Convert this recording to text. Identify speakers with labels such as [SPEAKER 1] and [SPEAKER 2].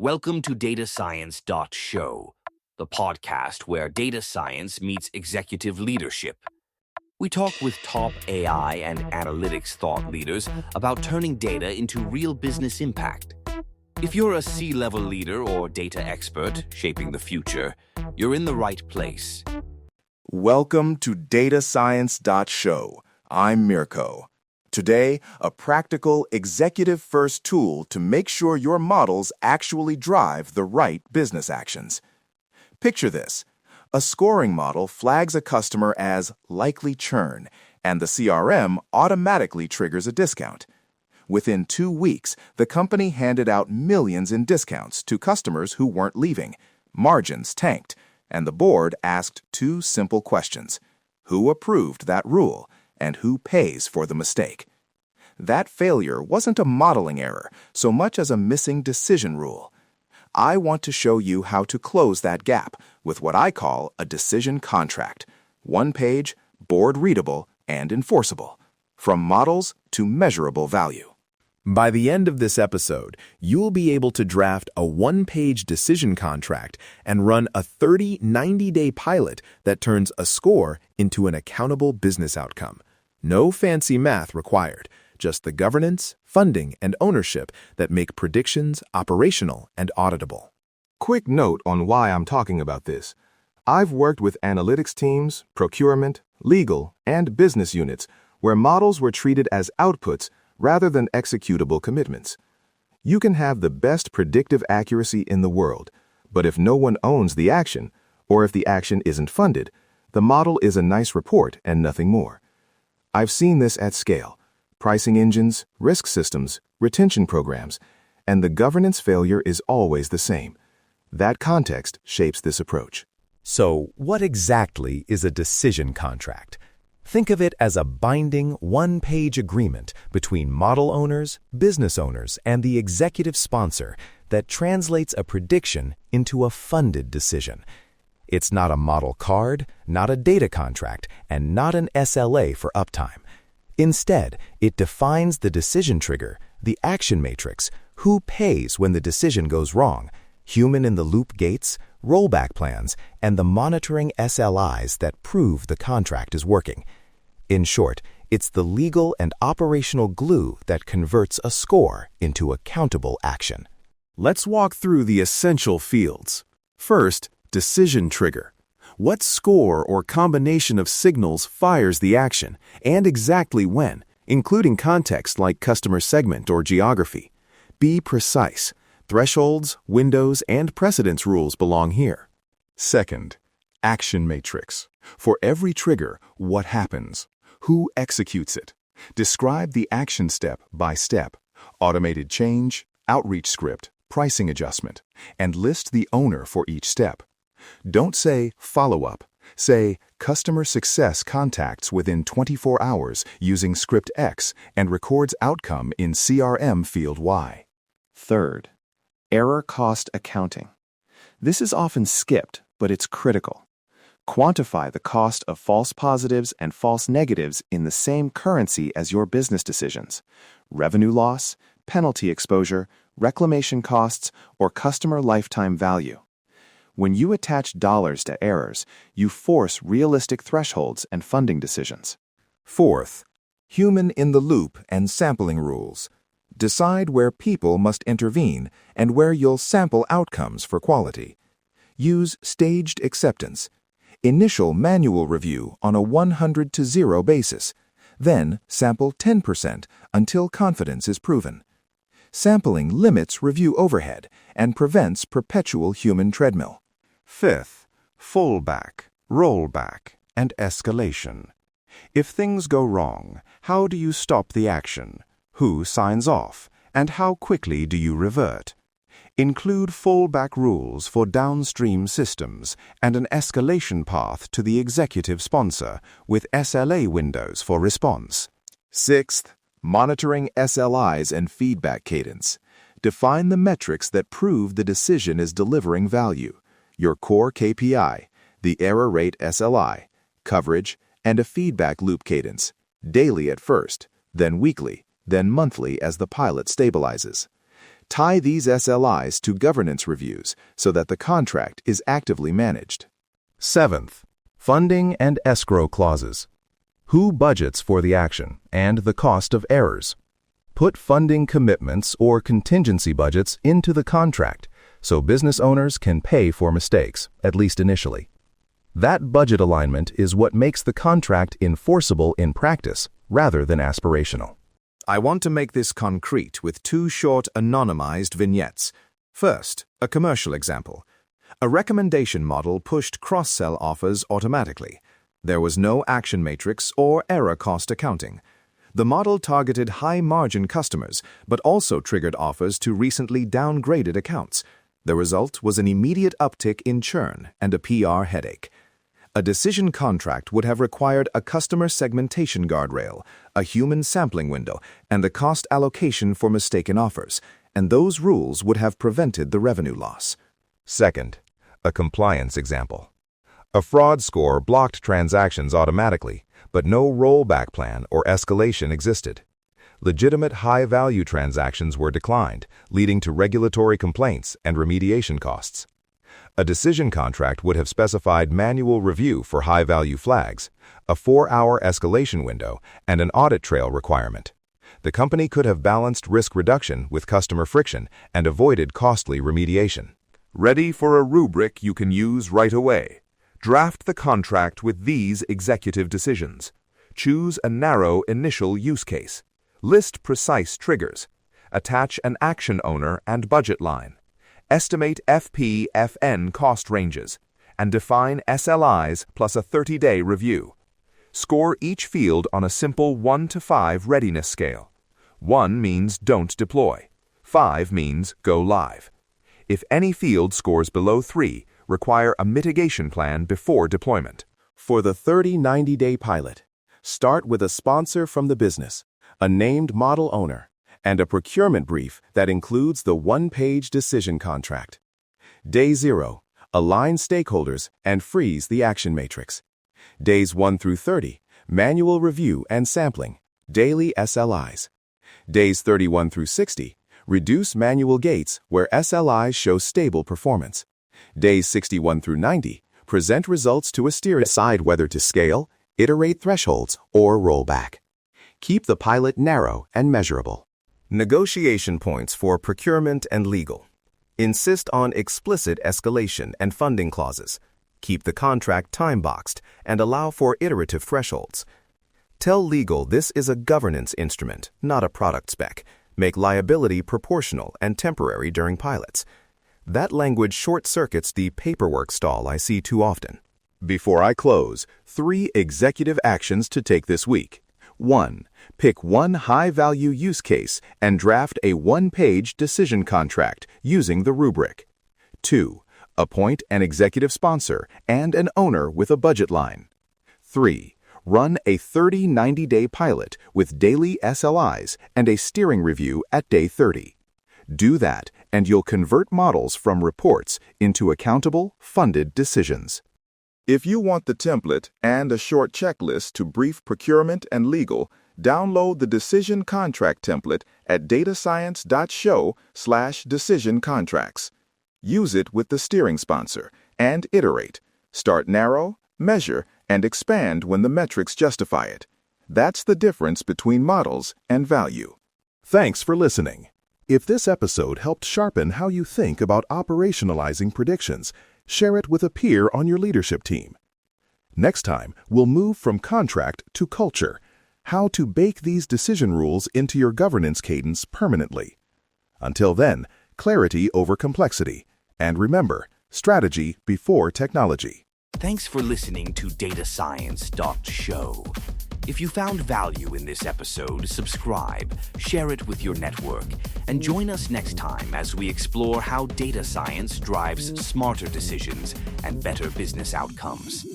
[SPEAKER 1] Welcome to datascience.show, the podcast where data science meets executive leadership. We talk with top AI and analytics thought leaders about turning data into real business impact. If you're a C-level leader or data expert shaping the future, you're in the right place.
[SPEAKER 2] Welcome to datascience.show. I'm Mirko. Today, a practical, executive-first tool to make sure your models actually drive the right business actions. Picture this. A scoring model flags a customer as likely churn, and the CRM automatically triggers a discount. Within 2 weeks, the company handed out millions in discounts to customers who weren't leaving. Margins tanked, and the board asked 2 simple questions. Who approved that rule, and who pays for the mistake? That failure wasn't a modeling error so much as a missing decision rule. I want to show you how to close that gap with what I call a decision contract. 1 page, board-readable, and enforceable. From models to measurable value.
[SPEAKER 3] By the end of this episode, you'll be able to draft a 1-page decision contract and run a 90-day pilot that turns a score into an accountable business outcome. No fancy math required, just the governance, funding, and ownership that make predictions operational and auditable.
[SPEAKER 2] Quick note on why I'm talking about this. I've worked with analytics teams, procurement, legal, and business units where models were treated as outputs rather than executable commitments. You can have the best predictive accuracy in the world, but if no one owns the action, or if the action isn't funded, the model is a nice report and nothing more. I've seen this at scale: pricing engines, risk systems, retention programs, and the governance failure is always the same. That context shapes this approach.
[SPEAKER 3] So, what exactly is a decision contract? Think of it as a binding 1-page agreement between model owners, business owners, and the executive sponsor that translates a prediction into a funded decision. It's not a model card, not a data contract, and not an SLA for uptime. Instead, it defines the decision trigger, the action matrix, who pays when the decision goes wrong, human-in-the-loop gates, rollback plans, and the monitoring SLIs that prove the contract is working. In short, it's the legal and operational glue that converts a score into accountable action.
[SPEAKER 2] Let's walk through the essential fields. First, decision trigger. What score or combination of signals fires the action, and exactly when, including context like customer segment or geography? Be precise. Thresholds, windows, and precedence rules belong here. Second, action matrix. For every trigger, what happens? Who executes it? Describe the action step by step. Automated change, outreach script, pricing adjustment, and list the owner for each step. Don't say follow-up. Say customer success contacts within 24 hours using script X and records outcome in CRM field Y.
[SPEAKER 4] Third, error cost accounting. This is often skipped, but it's critical. Quantify the cost of false positives and false negatives in the same currency as your business decisions: revenue loss, penalty exposure, reclamation costs, or customer lifetime value. When you attach dollars to errors, you force realistic thresholds and funding decisions.
[SPEAKER 2] Fourth, human-in-the-loop and sampling rules. Decide where people must intervene and where you'll sample outcomes for quality. Use staged acceptance. Initial manual review on a 100 to 0 basis. Then sample 10% until confidence is proven. Sampling limits review overhead and prevents perpetual human treadmill.
[SPEAKER 5] Fifth, fallback, rollback, and escalation. If things go wrong, how do you stop the action? Who signs off? And how quickly do you revert? Include fallback rules for downstream systems and an escalation path to the executive sponsor with SLA windows for response.
[SPEAKER 2] Sixth, monitoring SLIs and feedback cadence. Define the metrics that prove the decision is delivering value. Your core KPI, the error rate SLI, coverage, and a feedback loop cadence, daily at first, then weekly, then monthly as the pilot stabilizes. Tie these SLIs to governance reviews so that the contract is actively managed.
[SPEAKER 3] 7th, funding and escrow clauses. Who budgets for the action and the cost of errors? Put funding commitments or contingency budgets into the contract so business owners can pay for mistakes, at least initially. That budget alignment is what makes the contract enforceable in practice rather than aspirational.
[SPEAKER 2] I want to make this concrete with 2 short anonymized vignettes. First, a commercial example. A recommendation model pushed cross-sell offers automatically. There was no action matrix or error cost accounting. The model targeted high-margin customers, but also triggered offers to recently downgraded accounts. The result was an immediate uptick in churn and a PR headache. A decision contract would have required a customer segmentation guardrail, a human sampling window, and the cost allocation for mistaken offers, and those rules would have prevented the revenue loss.
[SPEAKER 3] Second, a compliance example. A fraud score blocked transactions automatically, but no rollback plan or escalation existed. Legitimate high-value transactions were declined, leading to regulatory complaints and remediation costs. A decision contract would have specified manual review for high-value flags, a 4-hour escalation window, and an audit trail requirement. The company could have balanced risk reduction with customer friction and avoided costly remediation.
[SPEAKER 5] Ready for a rubric you can use right away. Draft the contract with these executive decisions. Choose a narrow initial use case. List precise triggers. Attach an action owner and budget line. Estimate FP/FN cost ranges, and define SLIs plus a 30-day review. Score each field on a simple 1 to 5 readiness scale. 1 means don't deploy. 5 means go live. If any field scores below 3, require a mitigation plan before deployment.
[SPEAKER 2] For the 30-90-day pilot, start with a sponsor from the business, a named model owner, and a procurement brief that includes the 1-page decision contract. Day 0, align stakeholders and freeze the action matrix. Days 1 through 30, manual review and sampling, daily SLIs. Days 31 through 60, reduce manual gates where SLIs show stable performance. Days 61 through 90, present results to a steering. Decide whether to scale, iterate thresholds, or roll back. Keep the pilot narrow and measurable.
[SPEAKER 3] Negotiation points for procurement and legal. Insist on explicit escalation and funding clauses. Keep the contract time-boxed and allow for iterative thresholds. Tell legal this is a governance instrument, not a product spec. Make liability proportional and temporary during pilots. That language short-circuits the paperwork stall I see too often.
[SPEAKER 2] Before I close, 3 executive actions to take this week. 1. Pick one high-value use case and draft a 1-page decision contract using the rubric. 2. Appoint an executive sponsor and an owner with a budget line. 3. Run a 30-90-day pilot with daily SLIs and a steering review at day 30. Do that, and you'll convert models from reports into accountable, funded decisions. If you want the template and a short checklist to brief procurement and legal, download the Decision Contract template at datascience.show/decision contracts. Use it with the steering sponsor and iterate. Start narrow, measure, and expand when the metrics justify it. That's the difference between models and value.
[SPEAKER 6] Thanks for listening. If this episode helped sharpen how you think about operationalizing predictions, share it with a peer on your leadership team. Next time, we'll move from contract to culture, how to bake these decision rules into your governance cadence permanently. Until then, clarity over complexity. And remember, strategy before technology.
[SPEAKER 1] Thanks for listening to datascience.show. If you found value in this episode, subscribe, share it with your network, and join us next time as we explore how data science drives smarter decisions and better business outcomes.